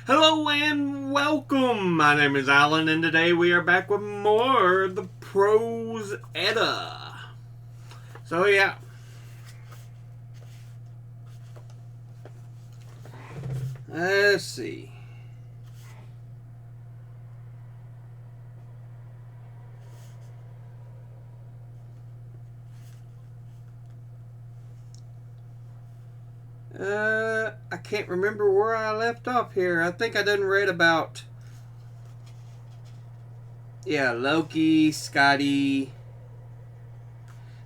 Hello and welcome. My name is Alan, and today we are back with more of the Prose Edda. So yeah, let's see. I can't remember where I left off here. I think I done read about Loki, Scotty.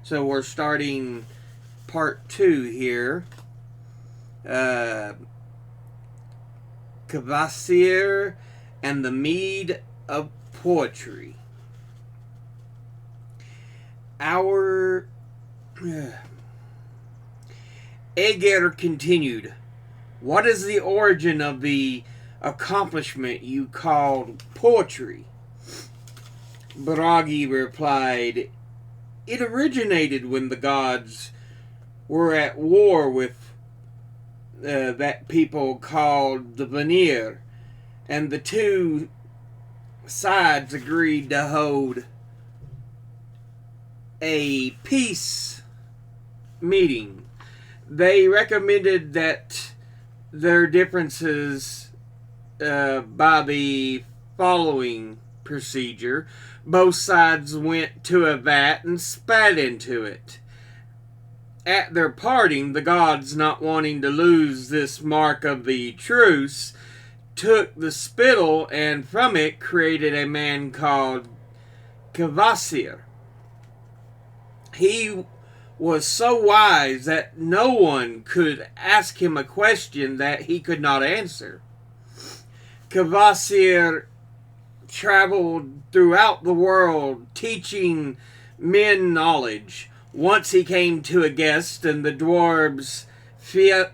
So we're starting part 2 here. Kvasir and the Mead of Poetry. Our Aesir continued. What is the origin of the accomplishment you called poetry? Bragi replied, it originated when the gods were at war with that people called the Vanir, and the two sides agreed to hold a peace meeting. They recommended that their differences by the following procedure. Both sides went to a vat and spat into it. At their parting, the gods, not wanting to lose this mark of the truce, took the spittle and from it created a man called Kvasir. He was so wise that no one could ask him a question that he could not answer. Kvasir traveled throughout the world teaching men knowledge. Once he came to a guest, and the dwarves Fjalar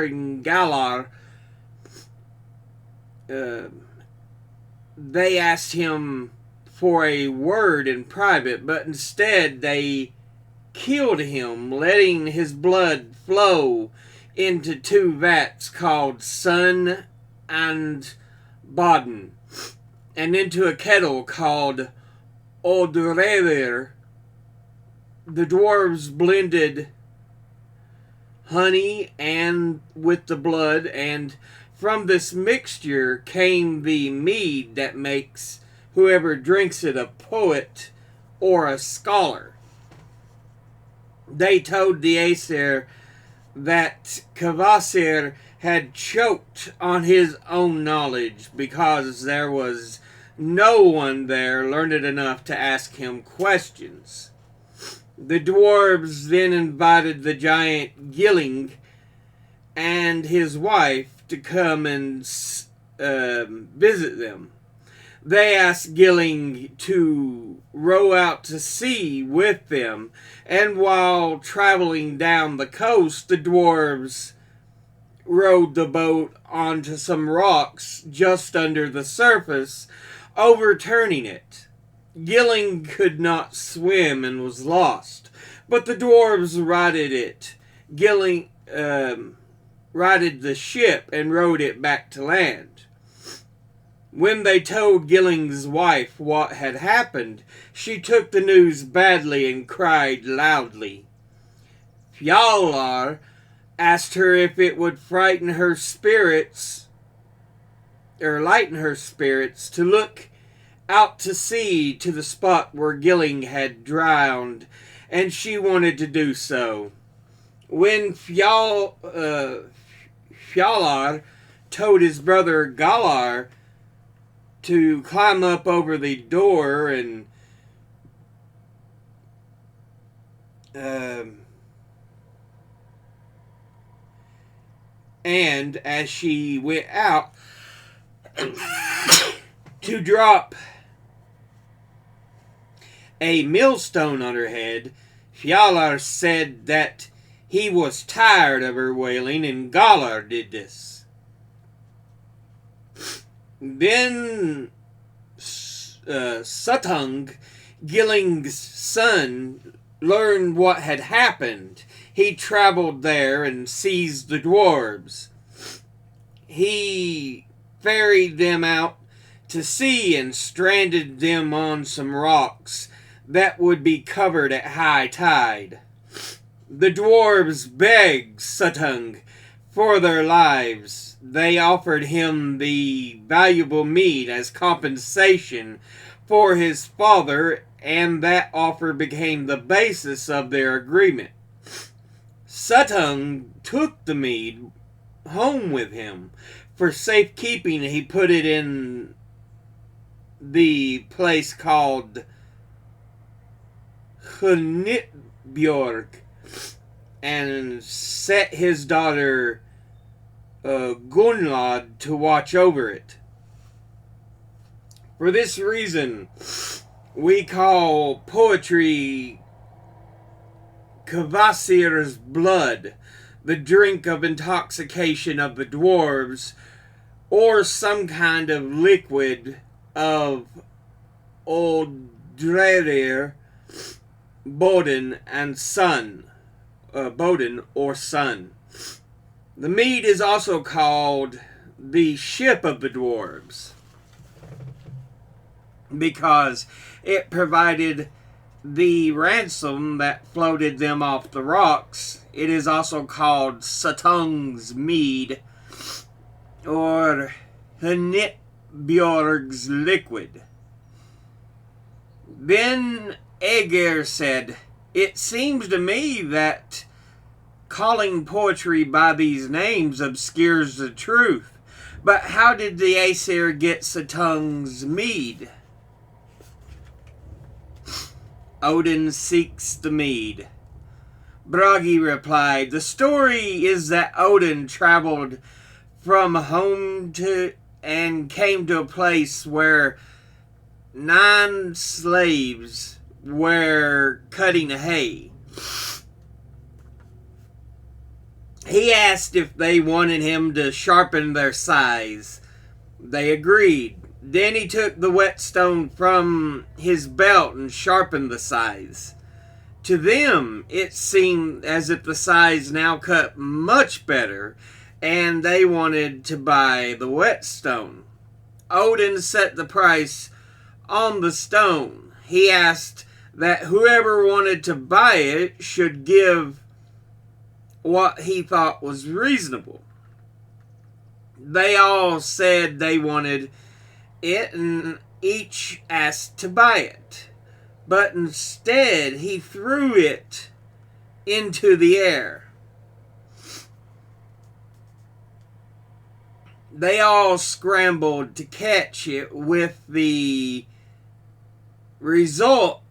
and Galar they asked him for a word in private, but instead they killed him, letting his blood flow into two vats called Sun and Baden, and into a kettle called Odrever. The dwarves blended honey and with the blood, and from this mixture came the mead that makes whoever drinks it a poet or a scholar. They told the Aesir that Kvasir had choked on his own knowledge because there was no one there learned enough to ask him questions. The dwarves then invited the giant Gilling and his wife to come and visit them. They asked Gilling to row out to sea with them, and while traveling down the coast, the dwarves rowed the boat onto some rocks just under the surface, overturning it. Gilling could not swim and was lost, but the dwarves righted it. Gilling righted the ship and rowed it back to land. When they told Gilling's wife what had happened, she took the news badly and cried loudly. Fjalar asked her if it would frighten her spirits, or lighten her spirits, to look out to sea to the spot where Gilling had drowned, and she wanted to do so. When Fjalar told his brother Galar to climb up over the door and as she went out to drop a millstone on her head, Fjalar said that he was tired of her wailing, and Galar did this. Then Sutung, Gilling's son, learned what had happened. He traveled there and seized the dwarves. he ferried them out to sea and stranded them on some rocks that would be covered at high tide. The dwarves begged Suttung for their lives. They offered him the valuable mead as compensation for his father, and that offer became the basis of their agreement. Suttung took the mead home with him. For safekeeping, he put it in the place called Hnitbjörg and set his daughter Gunlod to watch over it. For this reason, we call poetry Kvasir's blood, the drink of intoxication of the dwarves, or some kind of liquid of Oldrerir, Bodin, and Sun. Bodin or Sun. The mead is also called the ship of the dwarves because it provided the ransom that floated them off the rocks. It is also called Suttung's mead or Hnitbjörg's liquid. Then Aesir said, "It seems to me that calling poetry by these names obscures the truth. But how did the Aesir get Suttung's mead?" Odin seeks the mead. Bragi replied, "The story is that Odin traveled from home to and came to a place where 9 slaves were cutting hay. He asked if they wanted him to sharpen their scythes. They agreed. Then he took the whetstone from his belt and sharpened the scythes. To them, it seemed as if the scythes now cut much better, and they wanted to buy the whetstone. Odin set the price on the stone. He asked that whoever wanted to buy it should give what he thought was reasonable. They all said they wanted it, and each asked to buy it. But instead, he threw it into the air. They all scrambled to catch it, with the result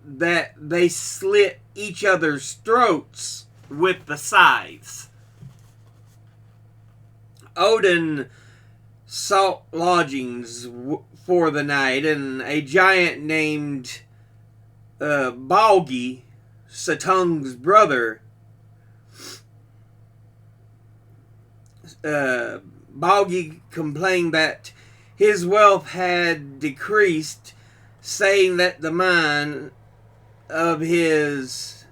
that they slit each other's throats with the scythes. Odin sought lodgings for the night, and a giant named Baugi, Suttung's brother, Baugi complained that his wealth had decreased, saying that the 9 of his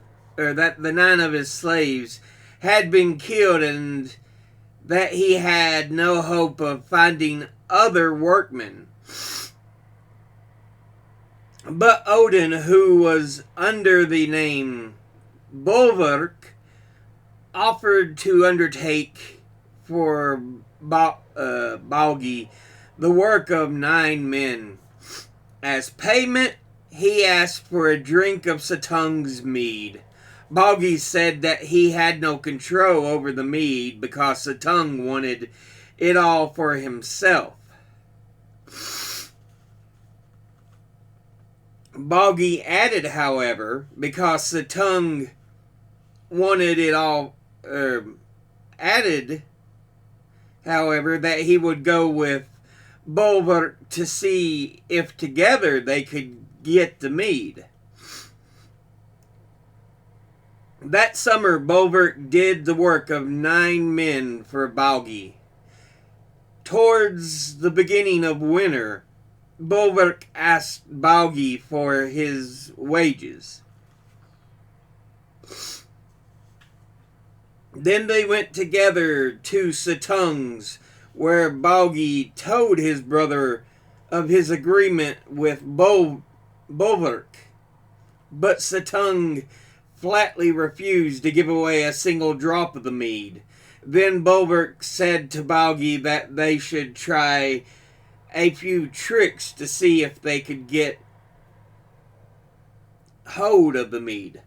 slaves had been killed, and that he had no hope of finding other workmen. But Odin, who was under the name Bolverk, offered to undertake for Baugi the work of 9 men. As payment, he asked for a drink of Suttung's mead. Baugi said that he had no control over the mead because Suttung wanted it all for himself. Baugi added, however, because Suttung wanted it all, that he would go with Bolverk to see if together they could get the mead. That summer, Bolverk did the work of 9 men for Baugi. Towards the beginning of winter, Bolverk asked Baugi for his wages. Then they went together to Sutung's, where Baugi told his brother of his agreement with Bolverk. But Sutung flatly refused to give away a single drop of the mead. Then Bolverk said to Baugi that they should try a few tricks to see if they could get hold of the mead.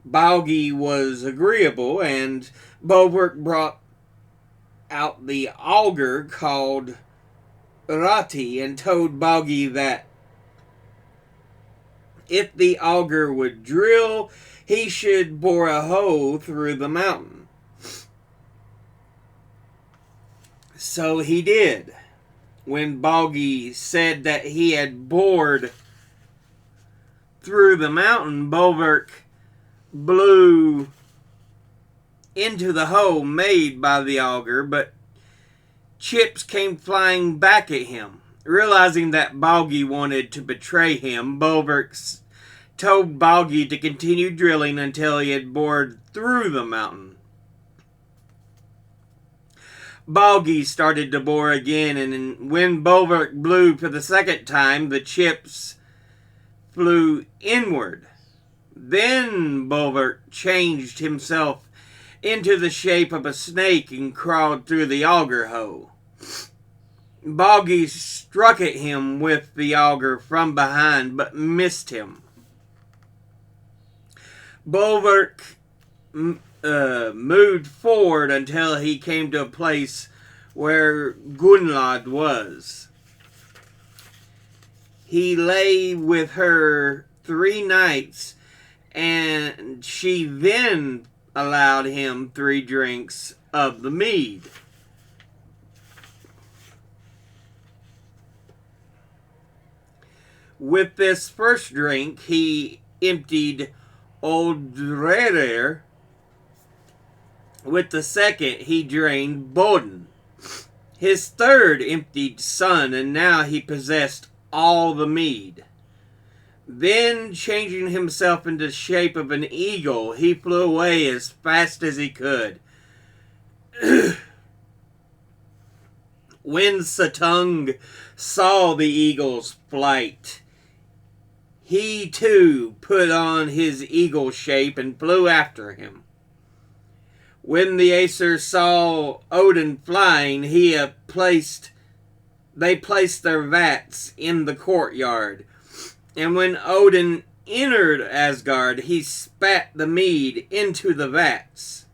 Baugi was agreeable, and Bolverk brought out the auger called Rati and told Baugi that if the auger would drill, he should bore a hole through the mountain. So he did. When Baugi said that he had bored through the mountain, Bolverk blew into the hole made by the auger, but chips came flying back at him. Realizing that Baugi wanted to betray him, Bolverk told Baugi to continue drilling until he had bored through the mountain. Baugi started to bore again, and when Bolverk blew for the second time, the chips flew inward. Then Bolverk changed himself into the shape of a snake and crawled through the auger hole. Baugi struck at him with the auger from behind, but missed him. Bolverk moved forward until he came to a place where Gunlad was. He lay with her 3 nights, and she then allowed him 3 drinks of the mead. With this first drink, he emptied Oldrerer. With the second, he drained Boden. His third emptied Sun, and now he possessed all the mead. Then, changing himself into the shape of an eagle, he flew away as fast as he could. When Sutung saw the eagle's flight, he too put on his eagle shape and flew after him. When the Aesir saw Odin flying, they placed their vats in the courtyard. And when Odin entered Asgard, he spat the mead into the vats.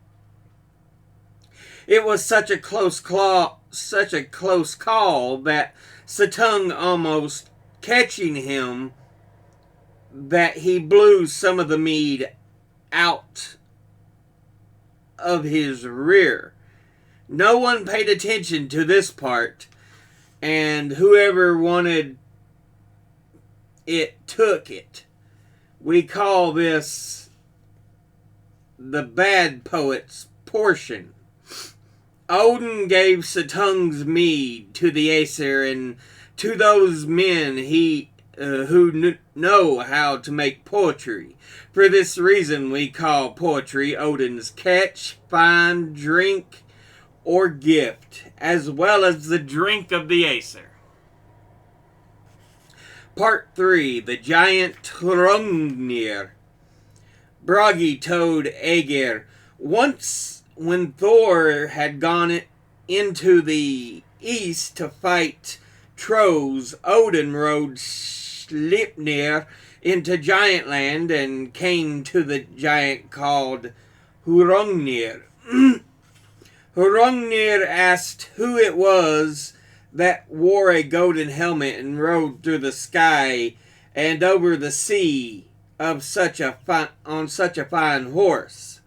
It was such a close call that Sutung almost catching him, that he blew some of the mead out of his rear. No one paid attention to this part, and whoever wanted it took it. We call this the bad poet's portion. Odin gave Sutung's mead to the Aesir and to those men who know how to make poetry. For this reason, we call poetry Odin's catch, find, drink, or gift, as well as the drink of the Aesir. Part 3. The Giant Hrungnir. Bragi told Aegir, once when Thor had gone into the east to fight Trolls, Odin rode Sleipnir into Giant Land and came to the giant called Hrungnir. Hrungnir asked who it was that wore a golden helmet and rode through the sky and over the sea on such a fine horse.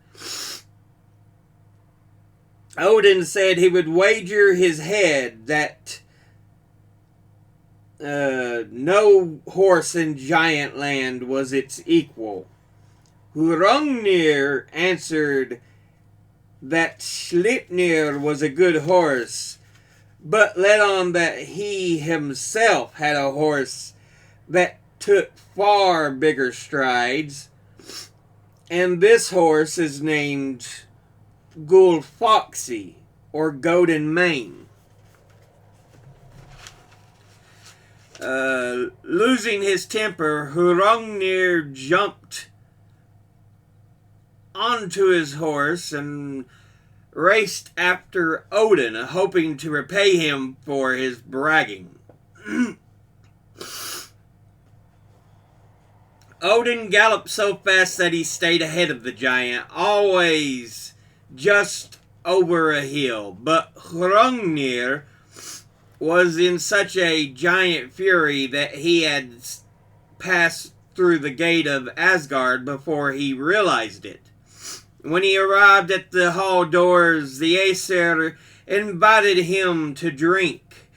Odin said he would wager his head that no horse in Giant Land was its equal. Hrungnir answered that Sleipnir was a good horse, but let on that he himself had a horse that took far bigger strides, and this horse is named Gulfoxy, or Golden Mane. Losing his temper, Hrungnir jumped onto his horse and raced after Odin, hoping to repay him for his bragging. Odin galloped so fast that he stayed ahead of the giant, always just over a hill. But Hrungnir was in such a giant fury that he had passed through the gate of Asgard before he realized it. When he arrived at the hall doors, the Aesir invited him to drink.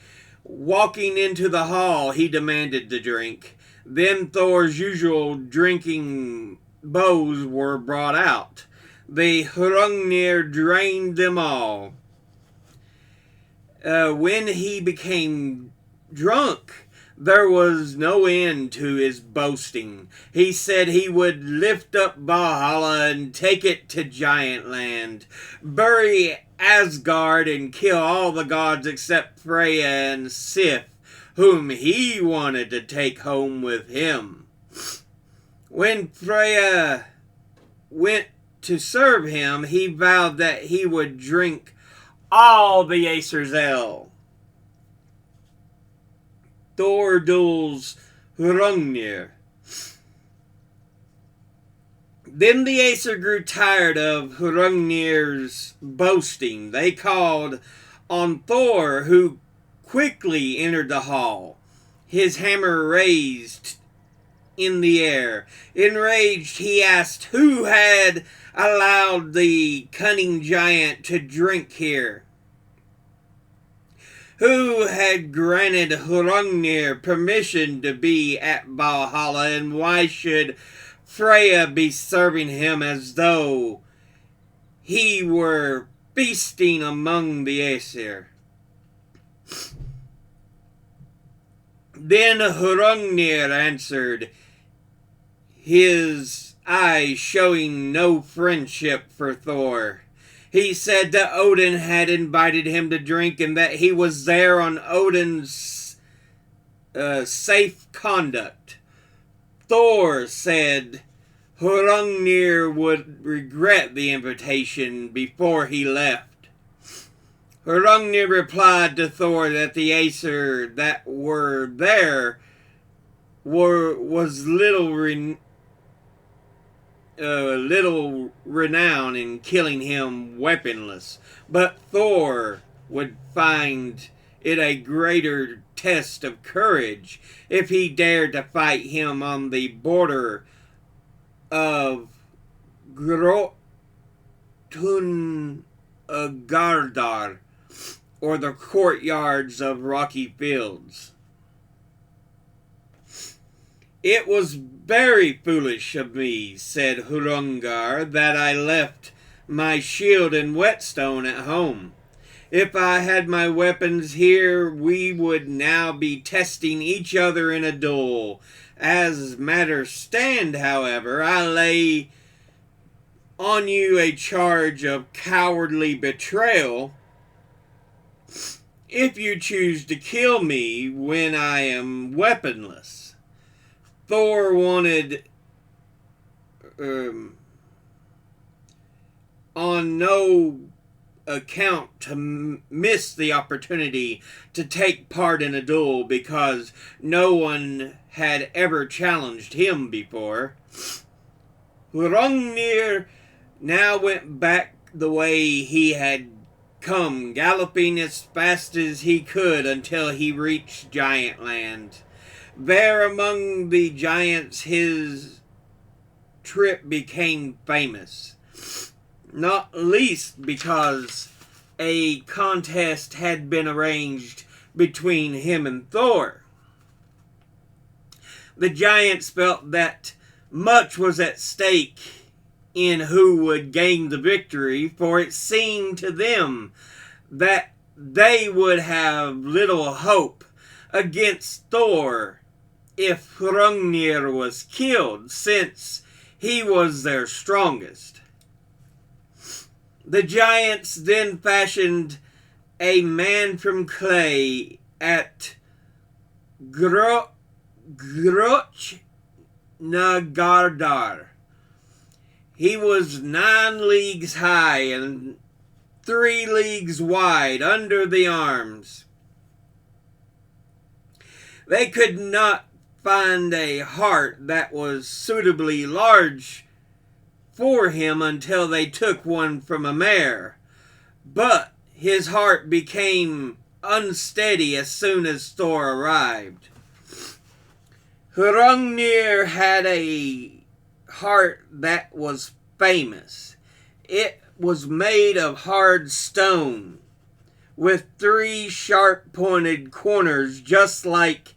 Walking into the hall, he demanded the drink. Then Thor's usual drinking bowls were brought out. The Hrungnir drained them all. When he became drunk, there was no end to his boasting. He said he would lift up Valhalla and take it to Giant Land, bury Asgard and kill all the gods except Freya and Sif, whom he wanted to take home with him. When Freya went to serve him, he vowed that he would drink all the Aesir's ale. Thor duels Hrungnir. Then the Aesir grew tired of Hrungnir's boasting. They called on Thor, who quickly entered the hall, his hammer raised in the air. Enraged, he asked who had allowed the cunning giant to drink here. Who had granted Hrungnir permission to be at Valhalla, and why should Freya be serving him as though he were feasting among the Aesir? Then Hrungnir answered, his eyes showing no friendship for Thor. He said that Odin had invited him to drink and that he was there on Odin's safe conduct. Thor said Hrungnir would regret the invitation before he left. Hrungnir replied to Thor that the Aesir that were there was little renown in killing him weaponless, but Thor would find it a greater test of courage if he dared to fight him on the border of Grotungardar, or the courtyards of rocky fields. It was very foolish of me, said Hrungnir, that I left my shield and whetstone at home. If I had my weapons here, we would now be testing each other in a duel. As matters stand, however, I lay on you a charge of cowardly betrayal if you choose to kill me when I am weaponless. Thor wanted on no account to miss the opportunity to take part in a duel because no one had ever challenged him before. Hrungnir now went back the way he had come, galloping as fast as he could until he reached Giant Land. There among the giants his trip became famous, not least because a contest had been arranged between him and Thor. The giants felt that much was at stake in who would gain the victory, for it seemed to them that they would have little hope against Thor if Hrungnir was killed, since he was their strongest. The giants then fashioned a man from clay at Nagardar. He was 9 leagues high and 3 leagues wide under the arms. They could not find a heart that was suitably large for him until they took one from a mare. But his heart became unsteady as soon as Thor arrived. Hrungnir had a heart that was famous. It was made of hard stone, with 3 sharp-pointed corners, just like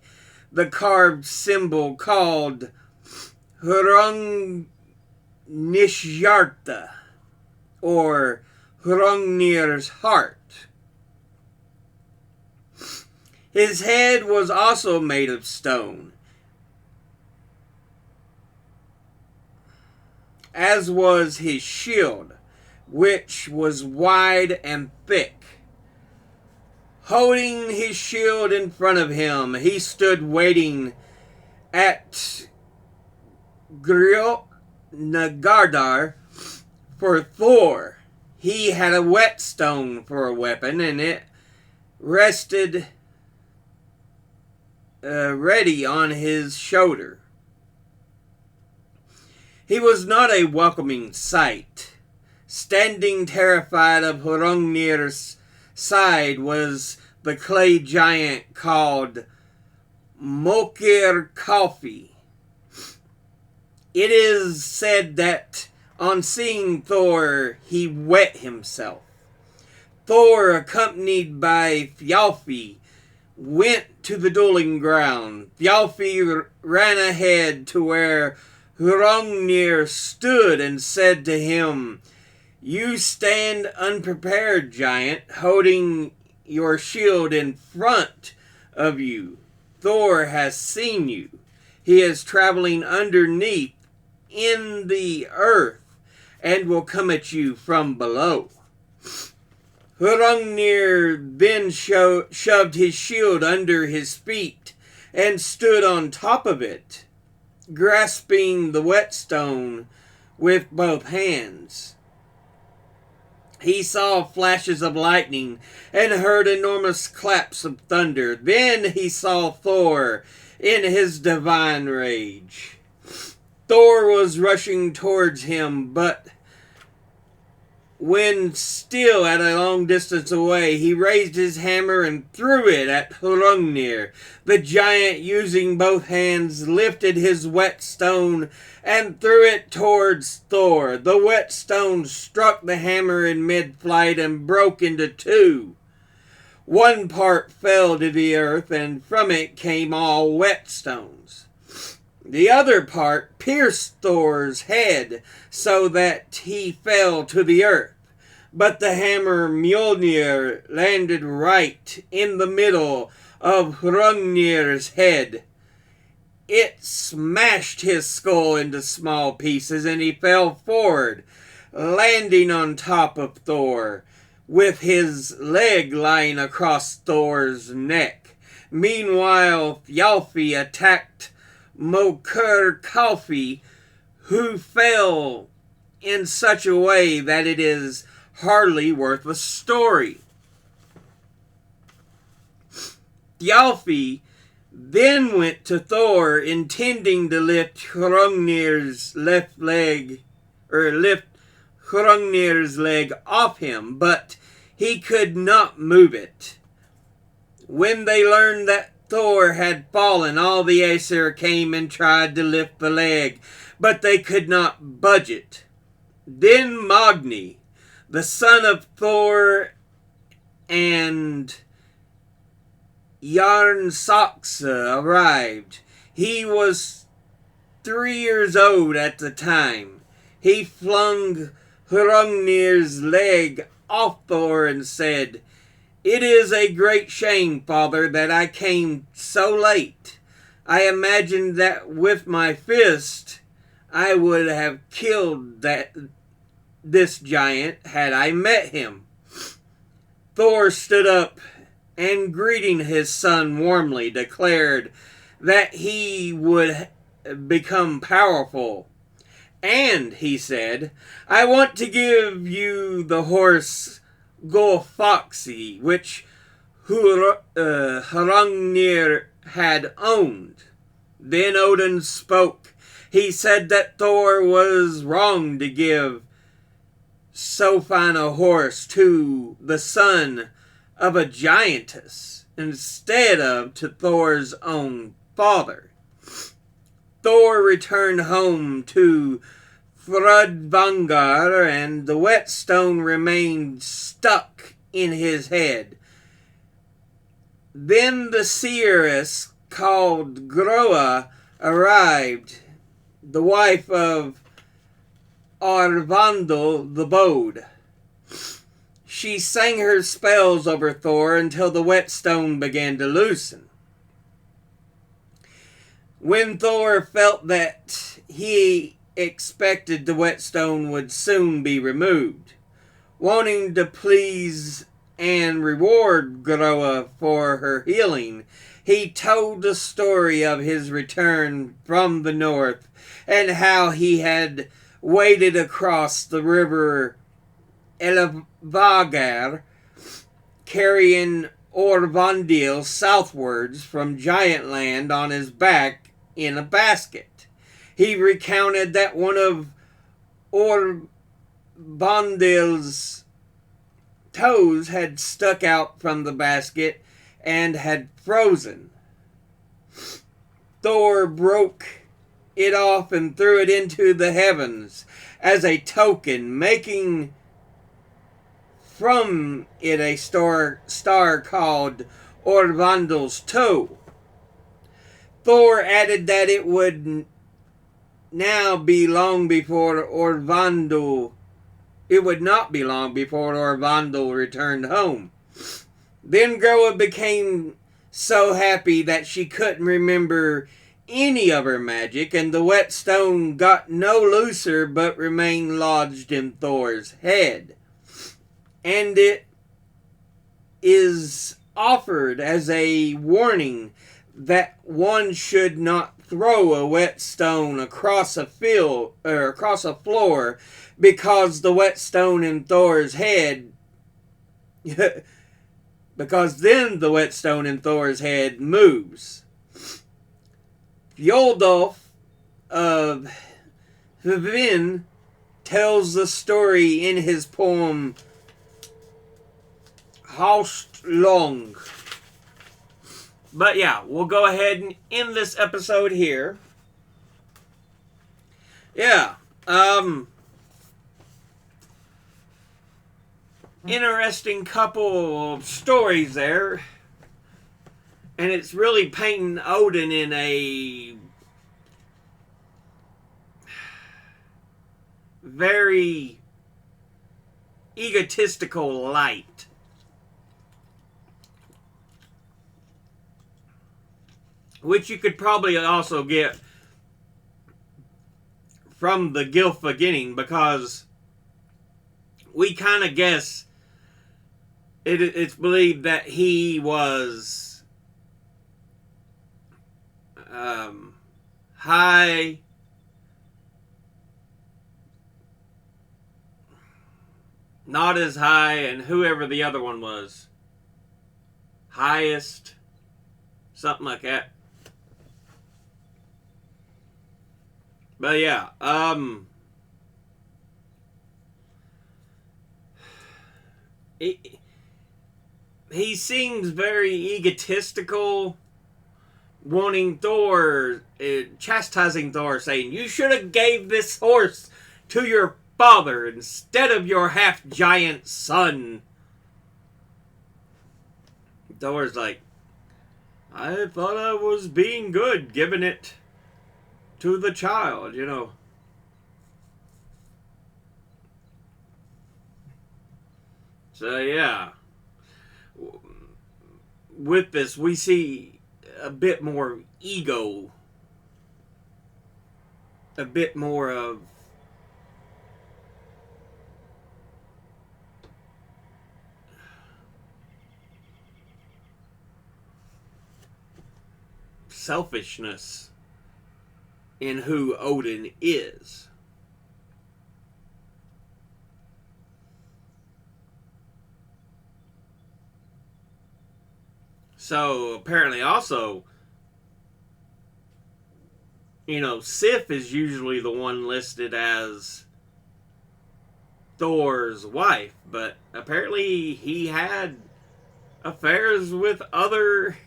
the carved symbol called Hrungnishjarta, or Hrungnir's heart. His head was also made of stone, as was his shield, which was wide and thick. Holding his shield in front of him, he stood waiting at Nagardar for Thor. He had a whetstone for a weapon, and it rested ready on his shoulder. He was not a welcoming sight. Standing terrified of Hrungnir's side was the clay giant called Mokir Kalfi. It is said that on seeing Thor, he wet himself. Thor, accompanied by Thjalfi, went to the dueling ground. Thjalfi ran ahead to where Hrungnir stood and said to him, "You stand unprepared, giant, holding your shield in front of you. Thor has seen you. He is traveling underneath in the earth and will come at you from below." Hrungnir then shoved his shield under his feet and stood on top of it, grasping the whetstone with both hands. He saw flashes of lightning and heard enormous claps of thunder. Then he saw Thor in his divine rage. Thor was rushing towards him, but when still at a long distance away, he raised his hammer and threw it at Hrungnir. The giant, using both hands, lifted his whetstone and threw it towards Thor. The whetstone struck the hammer in mid-flight and broke into 2. One part fell to the earth, and from it came all whetstones. The other part pierced Thor's head so that he fell to the earth. But the hammer Mjolnir landed right in the middle of Hrungnir's head. It smashed his skull into small pieces, and he fell forward, landing on top of Thor, with his leg lying across Thor's neck. Meanwhile, Thjalfi attacked Mokir Kalfi, who fell in such a way that it is hardly worth a story. Thjalfi then went to Thor, intending to lift Hrungnir's leg off him, but he could not move it. When they learned that Thor had fallen, all the Aesir came and tried to lift the leg, but they could not budge it. Then Magni, the son of Thor, and Jarnsaxa arrived. He was 3 years old at the time. He flung Hrungnir's leg off Thor and said, "It is a great shame, father, that I came so late. I imagined that with my fist I would have killed this giant had I met him. Thor stood up and, greeting his son warmly, declared that he would become powerful. And, he said, I want to give you the horse Golfaxi, which Hrungnir had owned. Then Odin spoke. He said that Thor was wrong to give so fine a horse to the son of a giantess instead of to Thor's own father. Thor returned home to Thrudvangar, and the whetstone remained stuck in his head. Then the seeress called Groa arrived, the wife of Arvandal the Bode. She sang her spells over Thor until the whetstone began to loosen. When Thor felt that he expected the whetstone would soon be removed, wanting to please and reward Groa for her healing, he told the story of his return from the north and how he had waded across the river Elavagar, carrying Orvandil southwards from Giant Land on his back in a basket. He recounted that one of Orvandil's toes had stuck out from the basket and had frozen. Thor broke it off and threw it into the heavens as a token, making from it a star called Orvandil's toe. Thor added that it would now be long before Orvandil. It would not be long before Orvandil returned home. Then Groa became so happy that she couldn't remember any of her magic, and the whetstone got no looser but remained lodged in Thor's head. And it is offered as a warning that one should not throw a whetstone across a field or across a floor, because the whetstone in Thor's head because then the whetstone in Thor's head moves. Fjoldolf of Hvin tells the story in his poem Haustlong. But yeah, we'll go ahead and end this episode here. Yeah, interesting couple of stories there. And it's really painting Odin in a very egotistical light. Which you could probably also get from the Gylfaginning, because we kind of guess it's believed that he was high, not as high, and whoever the other one was, highest, something like that. But yeah, he seems very egotistical, wanting Thor, chastising Thor, saying, you should have gave this horse to your father instead of your half-giant son. Thor's like, I thought I was being good, giving it to the child, you know. So yeah, with this we see a bit more ego, a bit more of selfishness in who Odin is. So apparently also, Sif is usually the one listed as Thor's wife, but apparently he had affairs with other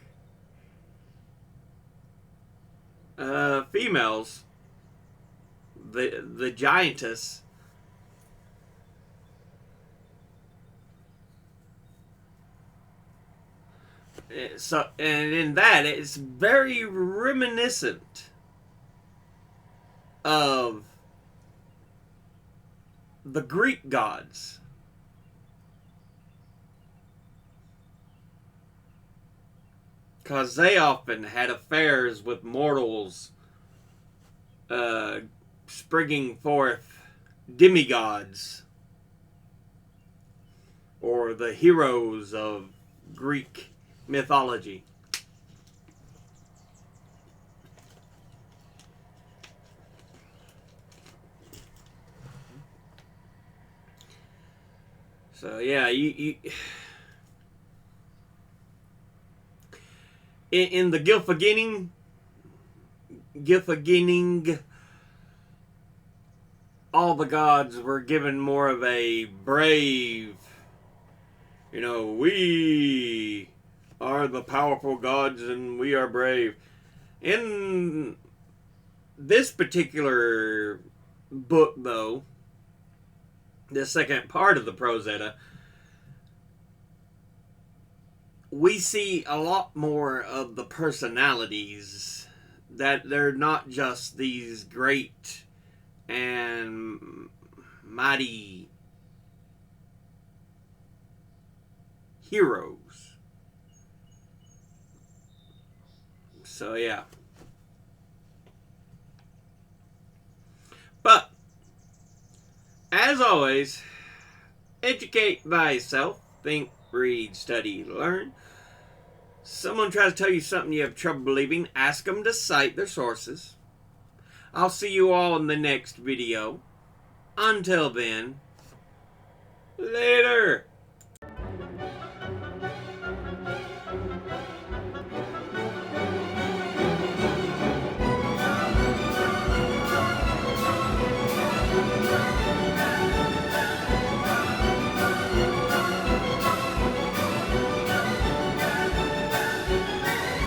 females. The giantess. So, and in that, it's very reminiscent of the Greek gods. Because they often had affairs with mortals, springing forth demigods, or the heroes of Greek mythology. So yeah, you in the Gylfaginning, all the gods were given more of a brave, we are the powerful gods and we are brave. In this particular book, though, the second part of the Prose Edda, we see a lot more of the personalities, that they're not just these great and mighty heroes. So yeah. But as always, educate thyself. Think, read, study, learn. Someone tries to tell you something you have trouble believing, ask them to cite their sources. I'll see you all in the next video. Until then, later.